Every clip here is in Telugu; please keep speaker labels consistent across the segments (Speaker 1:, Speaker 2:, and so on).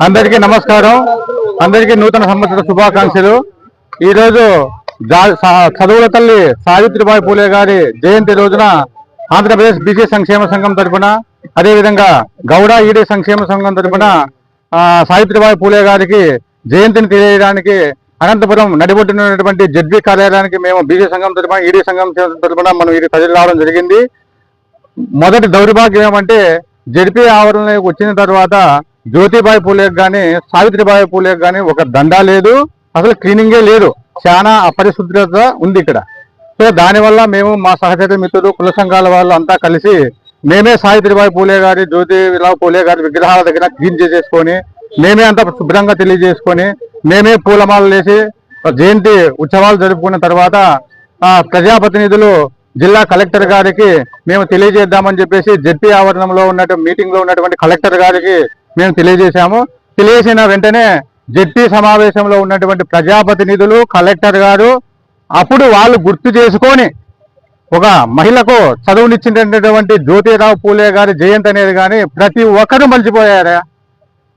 Speaker 1: అందరికీ నమస్కారం. అందరికీ నూతన సంవత్సర శుభాకాంక్షలు. ఈ రోజు చదువుల తల్లి సావిత్రిబాయి పూలే గారి జయంతి రోజున ఆంధ్రప్రదేశ్ బీసీ సంక్షేమ సంఘం తరఫున, అదేవిధంగా గౌడ ఈడీ సంక్షేమ సంఘం తరఫున సావిత్రిబాయి పూలే గారికి జయంతిని తెలియజేయడానికి అనంతపురం నడిబొట్టునటువంటి జడ్బీ కార్యాలయానికి మేము బీసీ సంఘం తరఫున, ఈడీ సంఘం తరఫున మనం ఇది ప్రజలు రావడం జరిగింది. మొదటి దౌర్భాగ్యం ఏమంటే జడ్పీ ఆవరణలోకి వచ్చిన తర్వాత జ్యోతిబాయి పూలేకి కానీ సావిత్రిబాయి పూలేకి కానీ ఒక దండా లేదు, అసలు క్లీనింగే లేదు. చాలా అపరిశుభ్రత ఉంది ఇక్కడ. సో దానివల్ల మేము మా సహచర మిత్రులు, కుల సంఘాల వాళ్ళు అంతా కలిసి మేమే సావిత్రిబాయి పూలే గారి, జ్యోతిరావు పూలే గారి విగ్రహాల దగ్గర క్లీన్ చేసేసుకొని, మేమే అంతా శుభ్రంగా తెలియజేసుకొని, మేమే పూలమాలలు వేసి జయంతి ఉత్సవాలు జరుపుకున్న తర్వాత ప్రజాప్రతినిధులు జిల్లా కలెక్టర్ గారికి మేము తెలియజేద్దామని చెప్పేసి జడ్పీ ఆవరణంలో మీటింగ్ లో ఉన్నటువంటి కలెక్టర్ గారికి మేము తెలియజేశాము. తెలియజేసిన వెంటనే జడ్పీ సమావేశంలో ఉన్నటువంటి ప్రజాప్రతినిధులు, కలెక్టర్ గారు అప్పుడు వాళ్ళు గుర్తు చేసుకొని ఒక మహిళకు చదువునిచ్చినటువంటి జ్యోతిరావు పూలే గారి జయంతి అనేది కానీ ప్రతి ఒక్కరూ మర్చిపోయారా.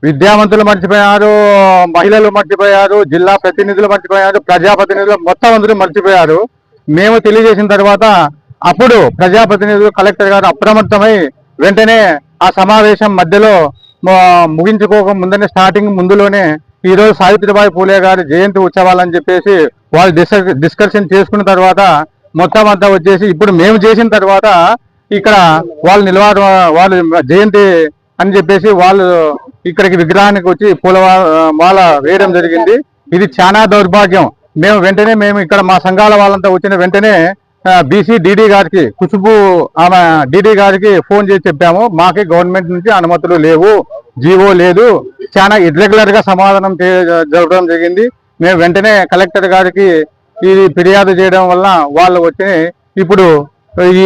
Speaker 1: విద్యావంతులు మర్చిపోయారు, మహిళలు మర్చిపోయారు, జిల్లా ప్రతినిధులు మర్చిపోయారు, ప్రజాప్రతినిధులు మొత్తం అందరూ మర్చిపోయారు. మేము తెలియజేసిన తర్వాత అప్పుడు ప్రజాప్రతినిధులు, కలెక్టర్ గారు అప్రమత్తమై వెంటనే ఆ సమావేశం మధ్యలో ముగించుకోక ముందనే స్టార్టింగ్ ముందులోనే ఈరోజు సావిత్రిబాయి పూలే గారి జయంతి ఉత్సవాలని చెప్పేసి వాళ్ళు డిస్కషన్ చేసుకున్న తర్వాత మొత్తం అంతా వచ్చేసి ఇప్పుడు మేము చేసిన తర్వాత ఇక్కడ వాళ్ళు వాళ్ళు జయంతి అని చెప్పేసి వాళ్ళు ఇక్కడికి విగ్రహానికి వచ్చి మాల వేయడం జరిగింది. ఇది చాలా దౌర్భాగ్యం. మేము వెంటనే ఇక్కడ మా సంఘాల వాళ్ళంతా వచ్చిన వెంటనే బీసీ డీడీ గారికి, కుసుబు ఆమె డీడీ గారికి ఫోన్ చేసి చెప్పాము, మాకి గవర్నమెంట్ నుంచి అనుమతులు లేవు, జీవో లేదు, చాలా ఇర్రెగ్యులర్ గా సమాధానం జరగడం జరిగింది. మేము వెంటనే కలెక్టర్ గారికి ఇది ఫిర్యాదు చేయడం వల్ల వాళ్ళు వచ్చి ఇప్పుడు ఈ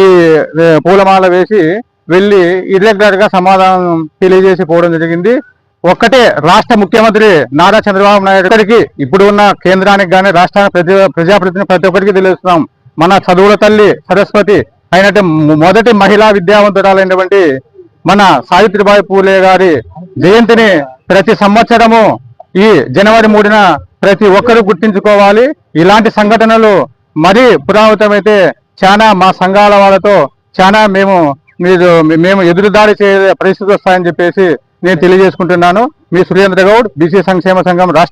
Speaker 1: పూలమాల వేసి వెళ్ళి ఇర్రెగ్యులర్ గా సమాధానం తెలియజేసి పోవడం జరిగింది. ఒక్కటే రాష్ట్ర ముఖ్యమంత్రి నారా చంద్రబాబు నాయుడు గారికి, ఇప్పుడు ఉన్న కేంద్రానికి కానీ రాష్ట్రానికి ప్రజాప్రతినిధి ప్రతి ఒక్కరికి తెలియజేస్తున్నాం, మన చదువుల తల్లి సరస్వతి అయినట్టు మొదటి మహిళా విద్యావంతురాలైనటువంటి మన సావిత్రిబాయి పూలే గారి జయంతిని ప్రతి సంవత్సరము ఈ జనవరి 3న ప్రతి ఒక్కరూ గుర్తించుకోవాలి. ఇలాంటి సంఘటనలు మరీ పురావృతమైతే చాలా మా సంఘాల వాళ్ళతో చాలా మేము ఎదురుదాడి చేసే పరిస్థితి వస్తాయని చెప్పేసి నేను తెలియజేసుకుంటున్నాను. మీ సురేంద్ర గౌడ్, బీసీ సంక్షేమ సంఘం రాష్ట్ర